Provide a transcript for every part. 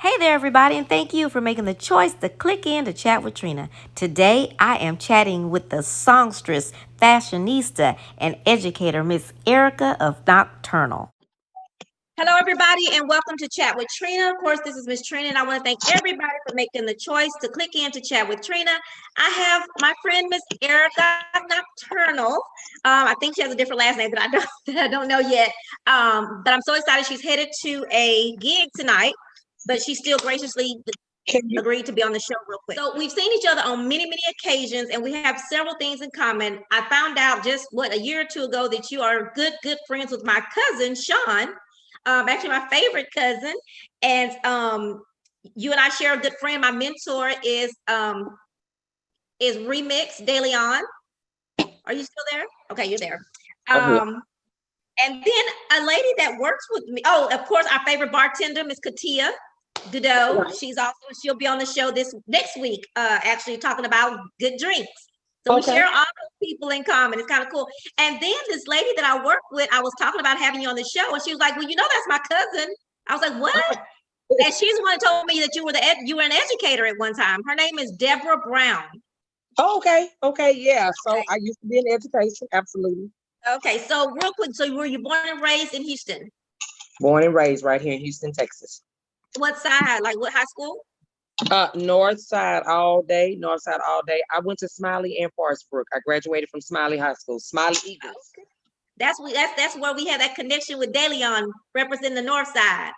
Hey there, everybody, and thank you for making the choice to click in to chat with Trina. Today, I am chatting with the songstress, fashionista, and educator, Miss Erikah of Nocturnal. Hello, everybody, and welcome to Chat with Trina. Of course, this is Miss Trina, and I want to thank everybody for making the choice to click in to chat with Trina. I have my friend, Miss Erikah Nocturnal. I think she has a different last name that I don't that I don't know yet. But I'm so excited. She's headed to a gig tonight, but she still graciously Can you? agreed to be on the show real quick. So we've seen each other on many, many occasions, and we have several things in common. I found out just a year or two ago that you are good friends with my cousin Sean, actually my favorite cousin, and you and I share a good friend. My mentor is Remix De Leon. Are you still there? Okay, you're there. I'm here. And then a lady that works with me. Oh, of course, our favorite bartender, Miss Katia Dudo. Right. She'll be on the show this next week, actually talking about good drinks. So we Okay. share all those people in common. It's kind of cool. And then this lady that I work with, I was talking about having you on the show, and she was like, "Well, that's my cousin." I was like, "What?" And she's the one who told me that you were an educator at one time. Her name is Deborah Brown. Okay. Okay. Yeah. So Okay. I used to be in education. Absolutely. Okay. So real quick, so were you born and raised in Houston? Born and raised right here in Houston, Texas. What side? Like what high school? North side all day. North side all day. I went to Smiley and Forest Brook. I graduated from Smiley High School. Smiley Eagles. Okay. That's where we have that connection with DeLeon representing the north side.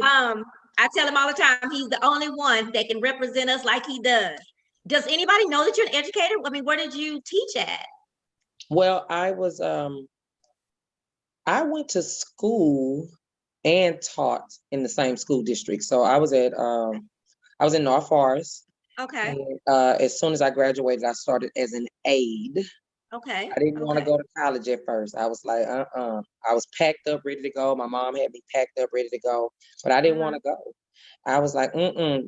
I tell him all the time he's the only one that can represent us like he does. Does anybody know that you're an educator? I mean, where did you teach at? Well, I went to school and taught in the same school district. So I was in North Forest. Okay. And as soon as I graduated, I started as an aide. Okay. I didn't want to Okay. go to college at first. I was like, I was packed up, ready to go. My mom had me packed up, ready to go, but I didn't want Uh-huh. to go. I was like,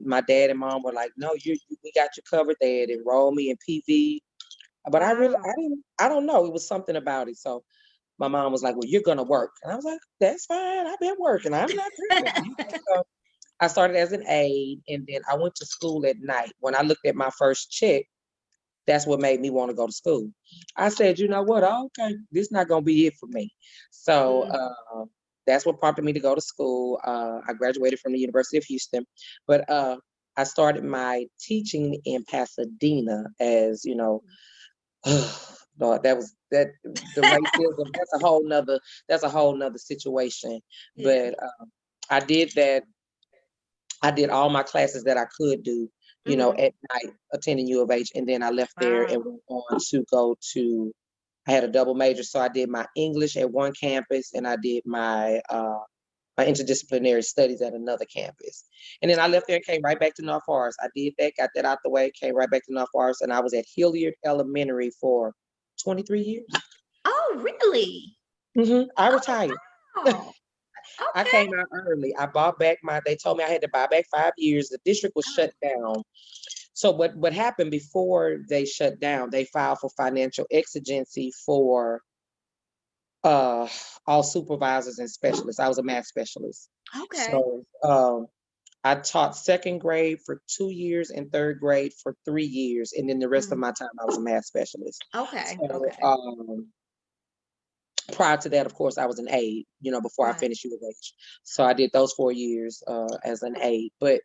My dad and mom were like, no, we got you covered. They had enrolled me in PV, but Wow. I don't know. It was something about it. So my mom was like, well, you're gonna work, and I was like, that's fine. I've been working. I'm not tripping. So I started as an aide, and then I went to school at night. When I looked at my first check, that's what made me want to go to school. I said, you know what? Okay, this is not gonna be it for me. So Mm, that's what prompted me to go to school. I graduated from the University of Houston, but I started my teaching in Pasadena as Lord, that was that the racism. That's a whole nother situation. yeah. But I did that. I did all my classes that I could do, Hmm. at night, attending U of H, and then I left there Wow. and went on to go to. I had a double major, so I did my English at one campus, and I did my interdisciplinary studies at another campus. And then I left there and came right back to North Forest. I did that, got that out the way, came right back to North Forest, and I was at Hilliard Elementary for 23 years. Oh, really? I Oh, retired. wow. I Okay. came out early. I bought back they told me I had to buy back 5 years. The district was shut down. So what happened before they shut down, they filed for financial exigency for uh all supervisors and specialists. I was a math specialist. Okay. So I taught second grade for 2 years and third grade for 3 years. And then the rest of Mm, my time I was a math specialist. okay. So Okay. prior to that, of course, I was an aide, before I Right. finished U of H. So I did those 4 years as an aide. But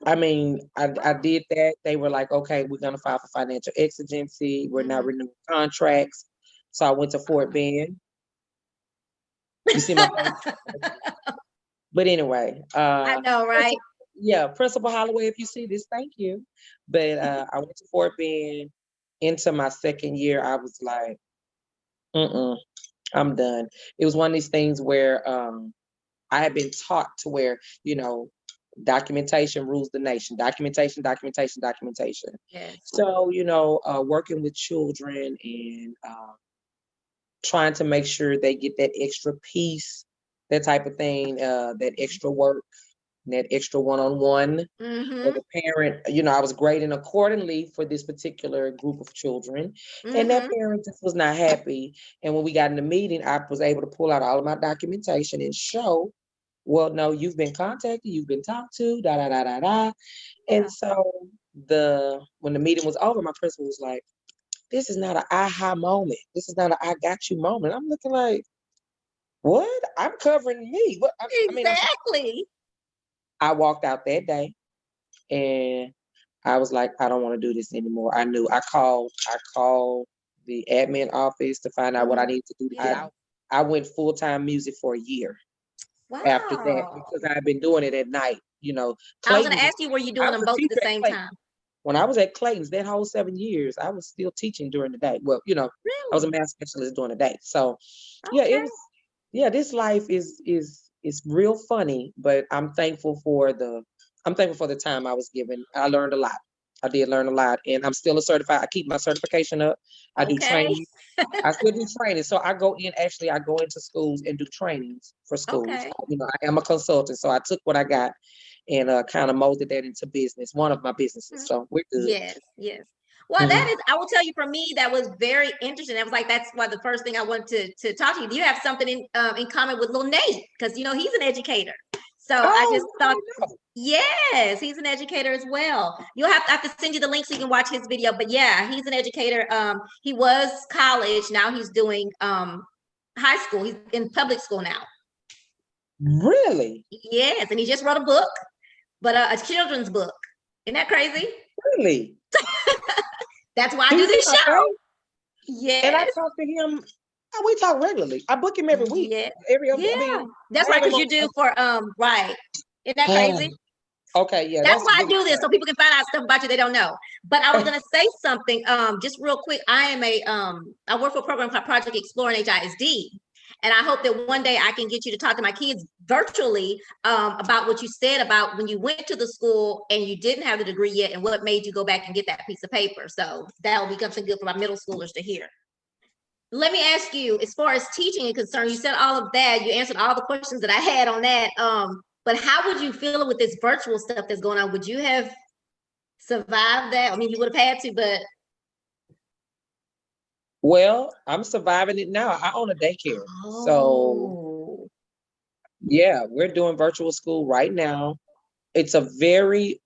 I mean, I did that. They were like, okay, we're gonna file for financial exigency. We're not Mhm. renewing contracts. So I went to Fort Bend. You see my face? But anyway, I know, right? Principal, yeah, Principal Holloway, if you see this, thank you. But I went to Fort Bend. Into my second year, I was like, mm-mm, I'm done. It was one of these things where I had been taught to where, documentation rules the nation. Documentation, documentation, documentation. Yes. So, working with children and trying to make sure they get that extra piece, that type of thing, that extra work, that extra one-on-one where Mm-hmm. the parent, I was grading accordingly for this particular group of children, and that Mm-hmm. parent just was not happy. And when we got in the meeting, I was able to pull out all of my documentation and show well, no, you've been contacted, you've been talked to, da da da da da. Yeah. And so when the meeting was over, my principal was like, this is not an aha moment. This is not an I got you moment. I'm looking like, what? I'm covering me. What? I mean, Exactly. I walked out that day and I was like, I don't want to do this anymore. I called the admin office to find out what I need to do to get out. I went full-time music for a year after that Wow. because I had been doing it at night. I was going Clayton's. to ask you, were you I doing was them a both at the teacher at same Clayton. time? When I was at Clayton's, that whole 7 years, I was still teaching during the day. Well, I was a Really? math specialist during the day. So, yeah, it Okay. was. Yeah, this life is real funny, but I'm thankful for the time I was given. I learned a lot. I did learn a lot, and I'm still a certified. I keep my certification up. I do Okay. training. I still do training. So I go in. Actually, I go into schools and do trainings for schools. Okay. I am a consultant, so I took what I got and kind of molded that into business, one of my businesses. So we're good. Yes, yes. Well, that Mhm. is, I will tell you, for me, that was very interesting. I was like, that's why the first thing I wanted to talk to you. You have something in common with little Nate, because he's an educator. So I just Oh, I thought, didn't know. yes, he's an educator as well. I have to send you the link so you can watch his video. But yeah, he's an educator. He was college, now he's doing high school. He's in public school now. Really? Yes, and he just wrote a book, but a children's book. Isn't that crazy? Really? That's why I do He's in this my show. face, and I Yes. talk to him. We talk regularly. I book him every week. Yeah. Every other, I Yeah. mean, That's I right, have him because you do for right. Isn't that crazy? Okay, yeah, That's that's why I really do this, so people can find out stuff about you they don't know. But I was gonna say something, just real quick. I work for a program called Project Explore in HISD. And I hope that one day I can get you to talk to my kids virtually about what you said about when you went to the school and you didn't have the degree yet and what made you go back and get that piece of paper. So that'll become something good for my middle schoolers to hear. Let me ask you, as far as teaching is concerned, you said all of that. You answered all the questions that I had on that. But how would you feel with this virtual stuff that's going on? Would you have survived that? I mean, you would have had to, but Well, I'm surviving it now. I own a daycare. So oh, yeah, we're doing virtual school right now. It's a very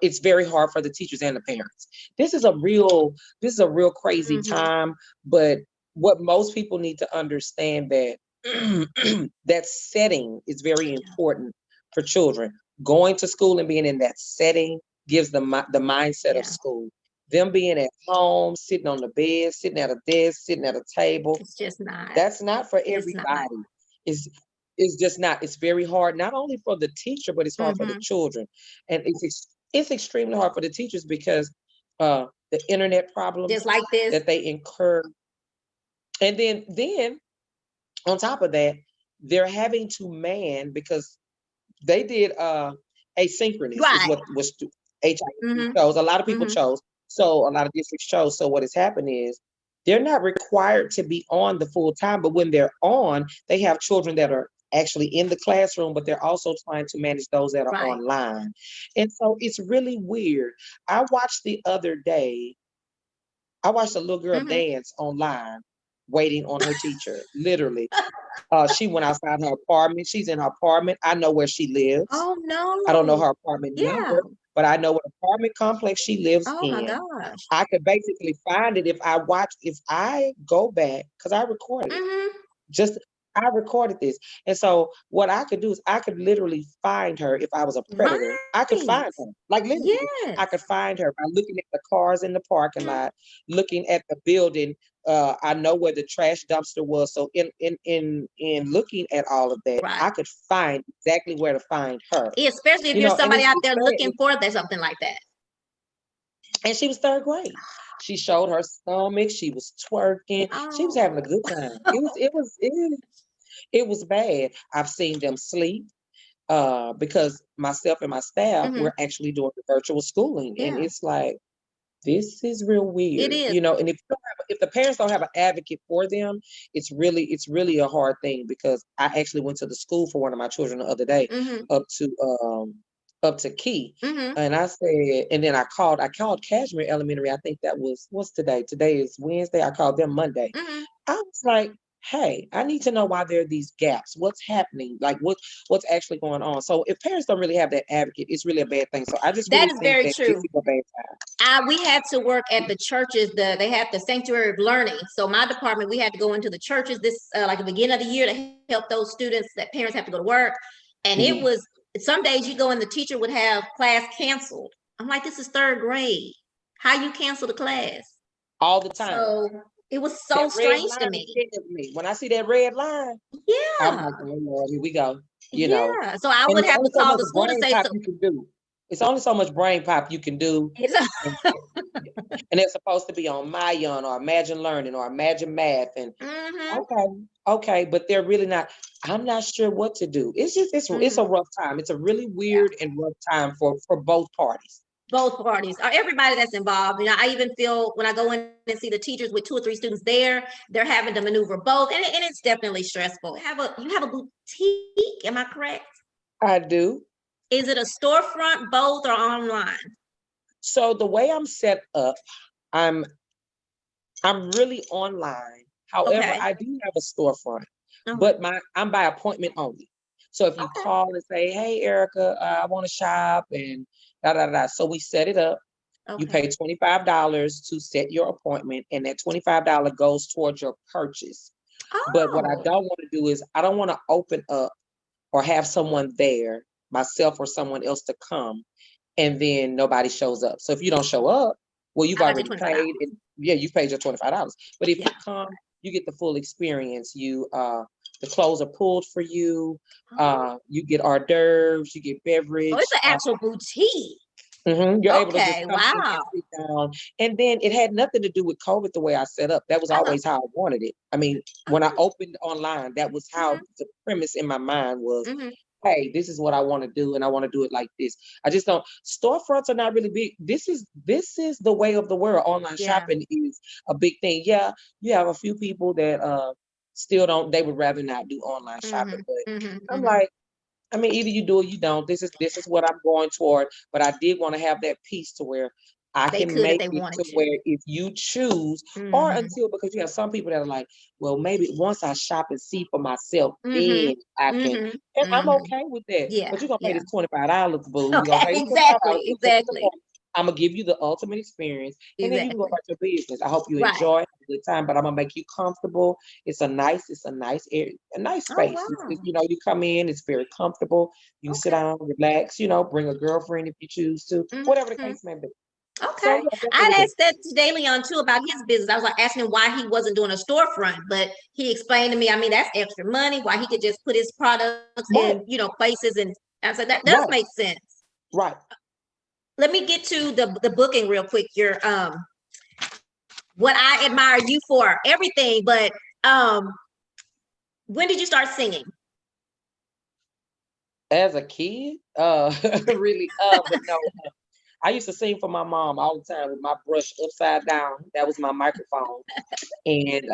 it's very hard for the teachers and the parents. This is a real crazy mm-hmm, time, but what most people need to understand that that setting is very important for children. Going to school and being in that setting gives them the mindset of yeah, school. Them being at home, sitting on the bed, sitting at a desk, sitting at a table, it's just not. that's not for It's not. everybody. It's it's just not. It's very hard, not only for the teacher, but it's hard for the Mm-hmm. children. And it's extremely hard for the teachers because the internet Just problems like this. that they incur. And then on top of that, they're having to man because they did asynchronous is Right. what was HIS Mm-hmm. chose. A lot of people Mm-hmm. chose. So a lot of districts chose. So what has happened is they're not required to be on the full time, but when they're on, they have children that are actually in the classroom, but they're also trying to manage those that are Right. online. And so it's really weird. The other day, I watched a little girl Mm-hmm. dance online waiting on her teacher. Literally. She went outside her apartment. She's in her apartment. I know where she lives. Oh I don't know no. her apartment Yeah. number, but I know what apartment complex she lives Oh my in. gosh. I could basically find it if I go back, because I recorded it. Mm-hmm. Just I recorded this. And so what I could do is I could literally find her if I was a predator. I could Right. find her. Like literally, I Yes. could find her by looking at the cars in the parking Mhm. lot, looking at the building. I know where the trash dumpster was. So in looking at all of that, Right. I could find exactly where to find her. Especially if You you're know, and somebody out it's there sad. looking for something like that. And she was third grade. She showed her stomach. She was twerking. She was having a Oh. good time. It was bad. I've seen them sleep because myself and my staff Hmm. were actually doing the virtual schooling, and Yeah, it's like this is real it weird, is. you know. And if the parents don't have an advocate for them, it's really a hard thing because I actually went to the school for one of my children the other day, Hmm. up to Key, Hmm. and I said, and then I called Cashmere Elementary. I think that was what's today? Today is Wednesday. I called them Monday. Hmm. I was like, hey, I need to know why there are these gaps. What's happening? Like what's actually going on? So if parents don't really have that advocate, it's really a bad thing. So I just That really is think very that this true. is a bad time. We had to work at the churches. They had the sanctuary of learning. So my department, we had to go into the churches this like the beginning of the year to help those students that parents have to go to work. And it Mhm. was some days you go and the teacher would have class canceled. I'm like, this is third grade. How you cancel the class? All the time. So it was That so red strange to line me. scares me. When I see that red line, I'm Yeah, like, oh Lord, here we go. You know, yeah. So I and would it's have only to so call much the school to brain say pop so. you can do. It's only so much brain pop you can do. It's, And, and they're supposed to be on Mayan or Imagine Learning or Imagine Math. And mm-hmm, okay, but they're really not. I'm not sure what to do. It's just it's mm-hmm. a rough time. It's a really Yeah. weird and rough time for both parties. Both parties or everybody that's involved. You know, I even feel when I go in and see the teachers with 2 or 3 students there, they're having to maneuver both, and it's definitely stressful. You have a boutique, am I correct? I do. Is it a storefront, both, or online? So the way I'm set up, I'm I'm really online. However, Okay, I do have a storefront, okay, but I'm by appointment only. So if you okay, call and say, "Hey, Erica, I want to shop," and da da da, so we set it up. You okay. pay $25 to set your appointment, and that $25 goes towards your purchase. But what I Oh, don't want to do is I don't want to open up or have someone there, myself or someone else to come, and then nobody shows up. So if you don't show up, well, you've I got your already paid, $25. and yeah, you paid your $25. But if Yeah. you come, you get the full experience. The clothes are pulled for you. Oh, You get hors d'oeuvres, you get so it's beverage. an actual boutique. You're able to just Okay, come in wow. and sit down. And then it had nothing to do with COVID the way I set up. That was I love. always how I wanted it. I mean, when I Okay. opened online, that was how the premise in my mind was, Mm-hmm, hey, this is what I want to do, and I want to do it like this. I just don't storefronts are not really big. This is the way of the world. Online yeah. shopping is a big thing. Yeah, you have a few people that still don't, they would rather not do online Mm-hmm, shopping. But mm-hmm, I'm mm-hmm. like, I mean, either you do or you don't. This is what I'm going toward. But I did want to have that piece to where I They can could if make they it wanted to to. where if you choose, or Mm-hmm, until, because you have some people that are like, well, maybe once I shop and see for myself, mm-hmm, then I can. mm-hmm, And I'm mm-hmm. okay with that. Yeah, But you're gonna pay yeah. this $25, boo. You're gonna Okay, pay this exactly, $25 to take this exactly, appointment. I'm gonna give you the ultimate experience, and then you can go exactly. about your business. I hope you Right. enjoy, have a good time, but I'm gonna make you comfortable. It's a nice area, a nice Oh, space. wow. You come in, it's very comfortable. You can sit Okay. down, relax, bring a girlfriend if you choose to, whatever the Mm-hmm. case may be. So Okay. yeah, that's what we I'd do. asked that to Leon too about his business. I was like asking him why he wasn't doing a storefront, but he explained to me, I mean, that's extra money, why he could just put his products Right, in, places. And I said, that does right, make sense. right. Let me get to the booking real quick. Your what I admire you for, everything, but um, when did you start singing? As a kid, really, but no, I used to sing for my mom all the time with my brush upside down. That was my microphone. And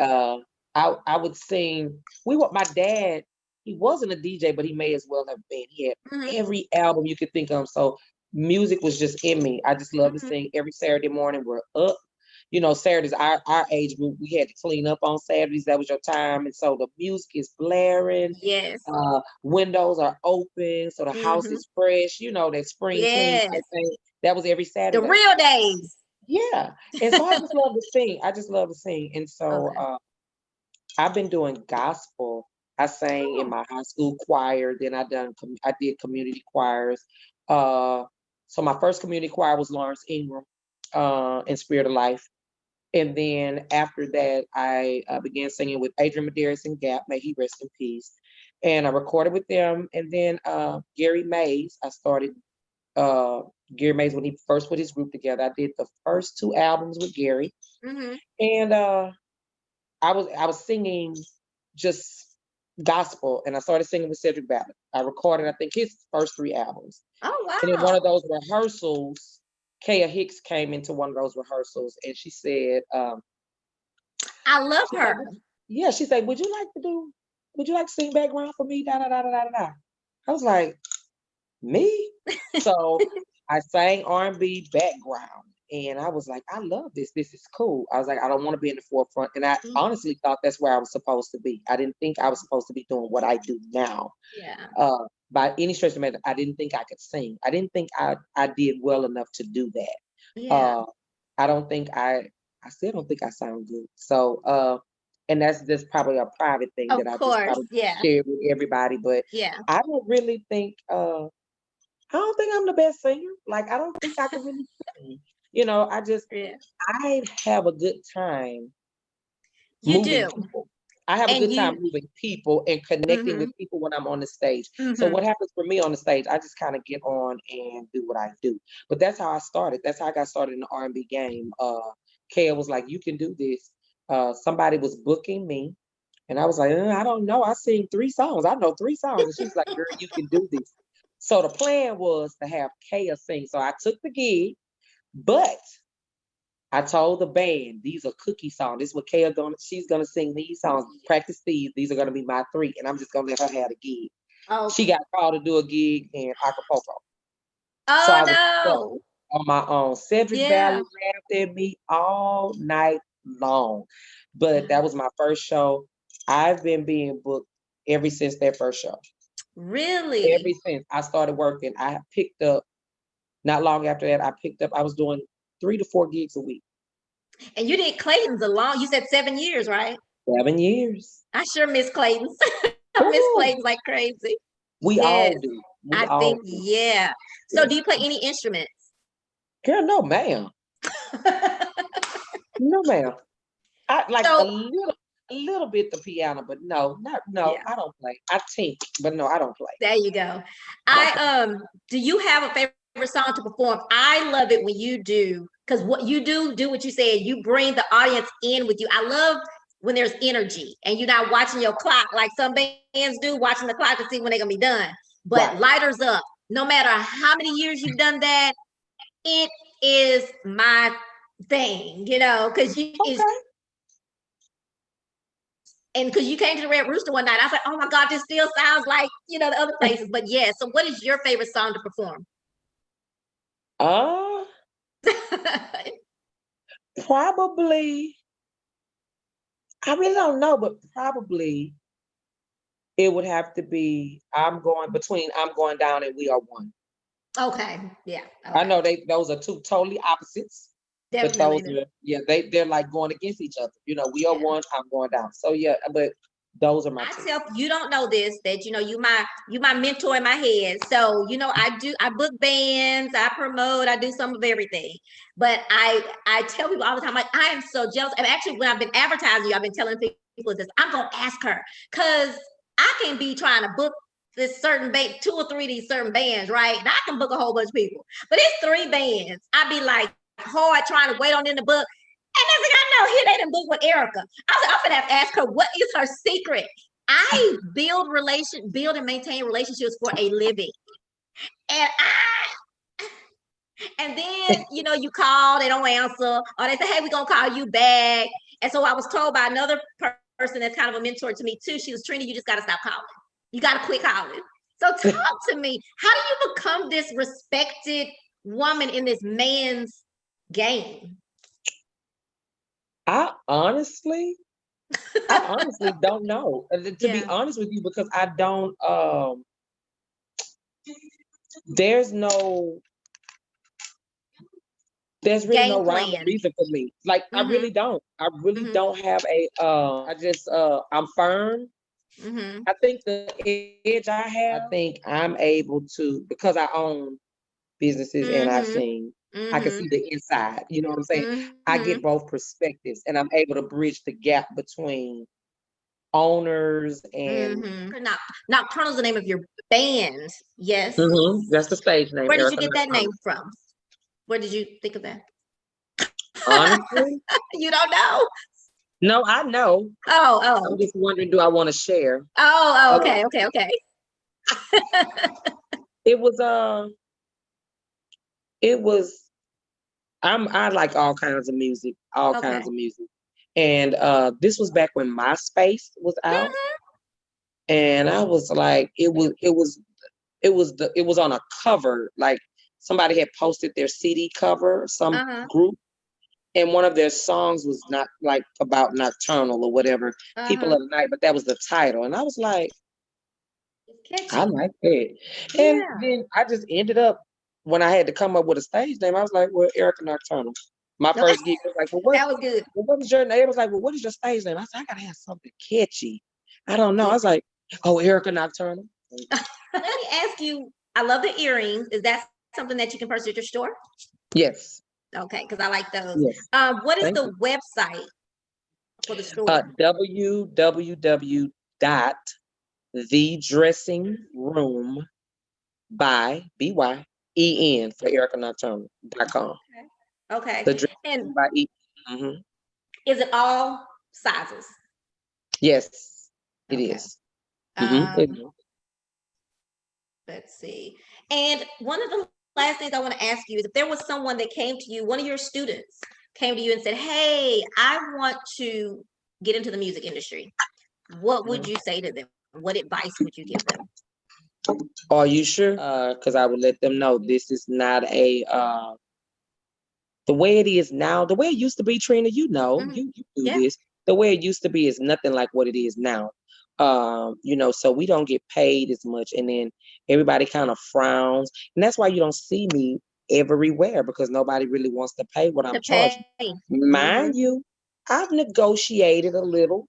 I would sing. My dad, he wasn't a DJ, but he may as well have been. He had Mm-hmm, every album you could think of. So music was just in me. I just love to mm-hmm. sing every Saturday morning. We're up. Saturdays, our age group, we had to clean up on Saturdays. That was your time. And so the music is blaring. Yes. Windows are open. So the house Mm-hmm. is fresh, that spring clean type Yes. thing. That was every The Saturday. real days. Yeah. And so I just love to sing. I just love to sing. And so Okay. I've been doing gospel. I sang in Oh, my high school choir. Then I did community choirs. Uh, so my first community choir was Lawrence Ingram, in Spirit of Life. And then after that, I began singing with Adrian Medeiros and Gap. May he rest in peace. And I recorded with them. And then Gary Mays. I started uh, Gary Mays when he first put his group together. I did the first 2 albums with Gary, mm-hmm. and I was singing just gospel, and I started singing with Cedric Babbitt. I recorded, I think, his first 3 albums, Oh, and in one of wow. those rehearsals, Kaya Hicks came into one of those rehearsals, and she said, I love she's like, her. "Yeah," she said, Would you like to sing background for me?" Da da da da da da. I was like, "Me?" So I sang R&B background, And I was like, I love this. This is cool. I was like, I don't want to be in the forefront. And I Mhm. honestly thought that's where I was supposed to be. I didn't think I was supposed to be doing what I do now. Yeah. By any stretch of the matter, I didn't think I could sing. I didn't think I did well enough to do that. Yeah. I don't think I still don't think I sound good. So, and that's just probably a private thing Of that I just course. probably Yeah. share with everybody. But Yeah. I don't really think, I don't think I'm the best singer. Like, I don't think I can really sing. Yeah. I have a good time You moving do. people. I have a And good time you, moving people and connecting hmm with people when I'm on the stage. So hmm what happens for me on the stage, I just kind of get on and do what I do. But that's how I started. That's how I got started in the R&B game. Kale was like, you can do this. Somebody was booking me. And I was like, I don't know. I sing 3 songs. I know 3 songs. And she was like, girl, you can do this. So the plan was to have Kaya sing. So I took the gig, but I told the band, these are cookie songs. This is what she's gonna sing these songs. Practice these. These are gonna be my 3, and I'm just gonna let her have a gig. oh, She got called to do a gig in Acapulco. So oh I was stuck no. on my own. Cedric Valley Yeah. laughed at me all night long. But that was my first show. I've been being booked ever since that first show. Ever Really? since I started working, I picked up, not long after that, I was doing 3 to 4 gigs a week. And you did Clayton's along. You said 7 years, right? 7 years. I sure miss Clayton's. I miss Ooh, Clayton's like crazy. we Yes, all do. We I all think, do. yeah. So Yeah. do you play any instruments? Girl, no, ma'am. No, ma'am. I like So, a little bit the piano, but no, yeah, I don't play. I think, but no, I don't play. there you go. I don't play. Do you have a favorite song to perform? I love it when you do, because what you do what you said, you bring the audience in with you. I love when there's energy and you're not watching your clock like some bands do, watching the clock to see when they're gonna be done. But Right. lighters up, no matter how many years you've done that, it is my thing, because Okay. you came to the Red Rooster one night. I was like, oh my God, this still sounds like, the other places. But yeah, so what is your favorite song to perform? Uh, Probably. I really don't know, but probably it would have to be I'm going down and we are one. Okay. Yeah. I Okay. know those are 2 totally opposites, but Definitely. those are, yeah, they're like going against each other. We are Yeah. one, I'm going down. So yeah, but those are my I 2. tell you don't know this, that you my mentor in my head. So I book bands, I promote, I do some of everything. But I tell people all the time, like, I am so jealous. And actually when I've been advertising you, I've been telling people this, I'm gonna ask her, because I can be trying to book this certain band, 2 or 3 of these certain bands, right? And I can book a whole bunch of people. But it's 3 bands. I'd be like hard trying to wait on them to book. And next thing I know, here they done book with Erikah. I was like, I'm gonna have to ask her what is her secret. I build and maintain relationships for a living. And then you call, they don't answer, or they say, hey, we're gonna call you back. And so I was told by another person that's kind of a mentor to me too. She was, Trina, you just gotta stop calling. You gotta quit calling. So talk to me. How do you become this respected woman in this man's game? I honestly don't know. To be Yeah. honest with you, because I don't there's no there's really Game no rhyme or plan. reason for me. Like I Mm-hmm. really don't. I really Mm-hmm. don't have I'm firm. Mm-hmm. I think the edge I have, I think I'm able to, because I own businesses and I Mm-hmm. sing, I can Mm-hmm. see the inside. You know what I'm saying? I Mm-hmm. get both perspectives and I'm able to bridge the gap between owners and Mm-hmm. Nocturnal is the name of your band. Yes. that's the stage name, Where did you Erikah get that name Nocturnal. from? Where did you think of that? Honestly, You don't know? no, I know. Oh, I'm oh. just wondering, do I want to share? Oh, Uh, okay, okay, okay. it was it was I like all kinds of music, all kinds Okay. of music. And this was back when MySpace was out. Mhm. And I was like, it was on a cover, like somebody had posted their CD cover, some group, and one of their songs was not like about nocturnal or whatever, people of the night, but that was the title. And I was like, I like that. And then I just ended up, when I had to come up with a stage name, I was like, well, Erikah Nocturnal. My first gig was like, well, That was good. what is your name? It was like, well, what is your stage name? I said, I gotta have something catchy. I don't know. I was like, oh, Erikah Nocturnal. Let me ask you, I love the earrings. Is that something that you can purchase at your store? Yes. Okay, because I like those. Yes. What is Thank the website for the store? www.thedressingroom by BYEN for ErikahNocturnal.com. Okay. The dressing And by E. is it all sizes? Yes, it Okay. is. It is. Let's see. And one of the last things I want to ask you is if there was someone that came to you, one of your students came to you and said, hey, I want to get into the music industry. What would you say to them? What advice would you give them? Are you sure? Because I would let them know this is not the way it is now, the way it used to be, Trina, you do this. The way it used to be is nothing like what it is now. So we don't get paid as much, and then everybody kind of frowns, and that's why you don't see me everywhere, because nobody really wants to pay what I'm charging. Mind you, I've negotiated a little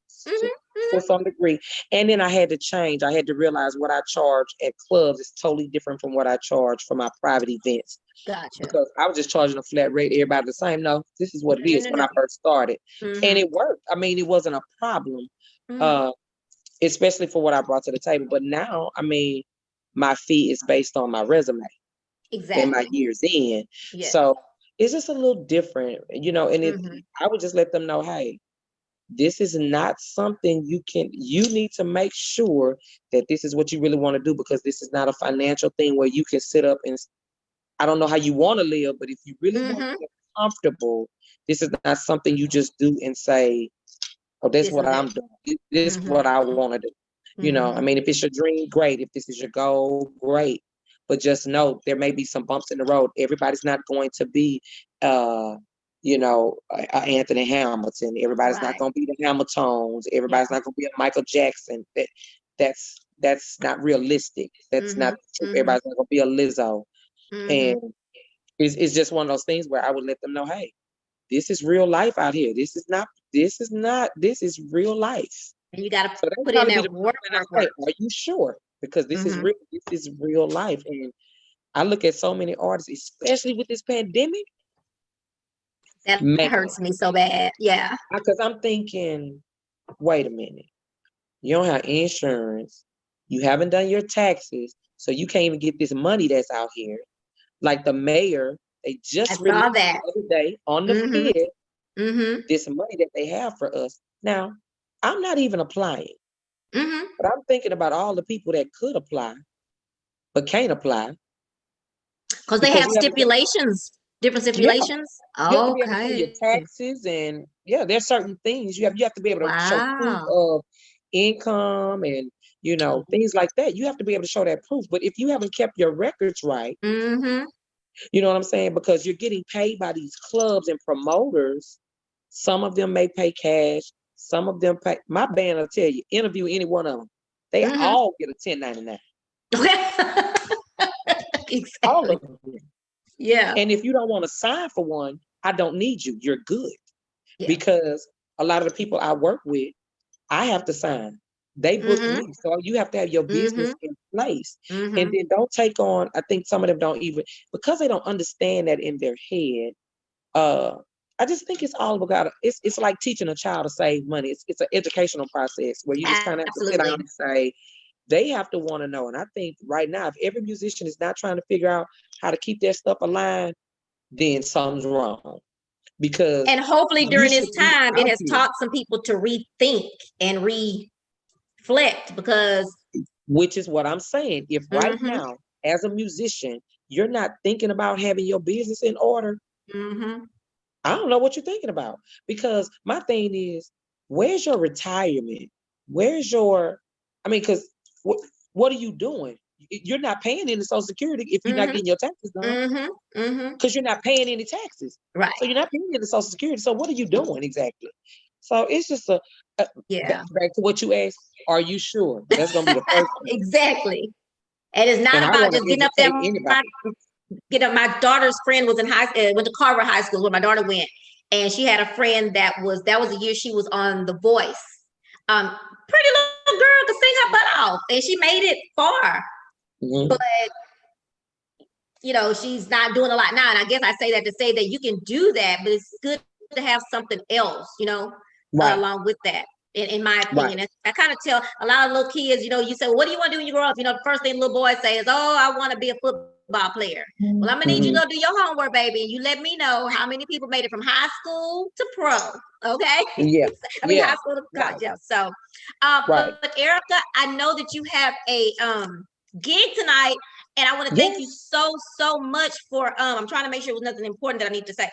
to some degree, and then I had to change. I had to realize what I charge at clubs is totally different from what I charge for my private events. Gotcha. Because I was just charging a flat rate, everybody the same. No, this is what it is when I first started. And it worked. I mean, it wasn't a problem, especially for what I brought to the table. But now, I mean, my fee is based on my resume and my years in. So it's just a little different, and I would just let them know, hey, this is not something you need to make sure that this is what you really want to do, because this is not a financial thing where you can sit up and, I don't know how you want to live, but if you really want to get comfortable, this is not something you just do and say, oh, that's what I'm doing. This is what I want to do. I mean, if it's your dream, great. If this is your goal, great. But just know there may be some bumps in the road. Everybody's not going to be, Anthony Hamilton. Everybody's not going to be the Hamiltons. Everybody's not going to be a Michael Jackson. That's not realistic. That's not true. Everybody's not going to be a Lizzo. And it's just one of those things where I would let them know, hey, this is real life out here. This is real life. And you got to put in that work. Are you sure? Because this is real. This is real life. And I look at so many artists, especially with this pandemic. That hurts me so bad. Yeah. Because I'm thinking, wait a minute. You don't have insurance. You haven't done your taxes. So you can't even get this money that's out here. Like the mayor, they just released the other day on the 5th, this money that they have for us. Now, I'm not even applying, but I'm thinking about all the people that could apply, but can't apply. Because they have stipulations, different stipulations. Yeah. You have to be able to pay your taxes, and there's certain things you have to be able to show proof of income and things like that. You have to be able to show that proof. But if you haven't kept your records right, you know what I'm saying? Because you're getting paid by these clubs and promoters. Some of them may pay cash. Some of them pay. My band will tell you, interview any one of them. They all get a 1099. Exactly. All of them. Yeah. And if you don't want to sign for one, I don't need you. You're good. Yeah. Because a lot of the people I work with, I have to sign. They book me. So you have to have your business in place. And then don't take on, I think some of them don't even, because they don't understand that in their head. I just think it's all about, it's like teaching a child to save money. It's an educational process where you just kind of have to sit down and say, they have to want to know. And I think right now, if every musician is not trying to figure out how to keep their stuff aligned, then something's wrong. And hopefully during this time, it has taught some people to rethink and reflect, because. Which is what I'm saying. If right now, as a musician, you're not thinking about having your business in order, I don't know what you're thinking about. Because my thing is, where's your retirement? Where's your, because what are you doing? you're not paying any Social Security if you're not getting your taxes done, because you're not paying any taxes. Right. So you're not paying any Social Security. So what are you doing exactly? So it's just Yeah. back to what you asked. Are you sure? That's gonna be the first one. Exactly. And it's not And I about want to just getting up there. educate anybody. My daughter's friend was in went to Carver High School where my daughter went, and she had a friend that was the year she was on The Voice. Pretty little girl could sing her butt off, and she made it far. But she's not doing a lot now. And I guess I say that to say that you can do that, but it's good to have something else, along with that. In my opinion, I kind of tell a lot of little kids, you say, well, what do you want to do when you grow up? The first thing little boys say is, oh, I want to be a football player. Well, I'm gonna need you to go do your homework, baby, and you let me know how many people made it from high school to pro. Okay. Yeah. High school to college. Yeah. So, but Erikah, I know that you have a gig tonight, and I want to thank you so much for I'm trying to make sure it was nothing important that I need to say.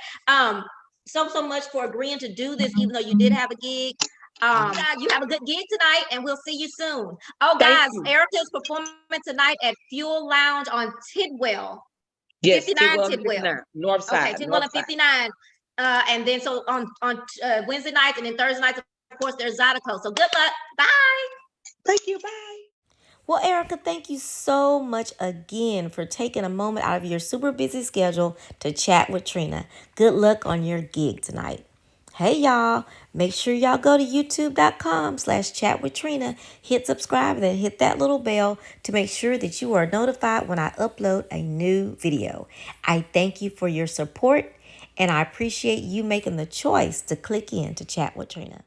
So much for agreeing to do this, even though you did have a gig. You have a good gig tonight, and we'll see you soon. Oh, guys, Erikah is performing tonight at Fuel Lounge on Tidwell. Yes, 59 Tidwell. North side. Okay, Tidwell and 59. And then so on Wednesday nights and then Thursday nights, of course, there's Zydeco. So good luck. Bye. Thank you. Bye. Well, Erikah, thank you so much again for taking a moment out of your super busy schedule to chat with Trina. Good luck on your gig tonight. Hey, y'all. Make sure y'all go to youtube.com/chatwithtrina. Hit subscribe and then hit that little bell to make sure that you are notified when I upload a new video. I thank you for your support, and I appreciate you making the choice to click in to chat with Trina.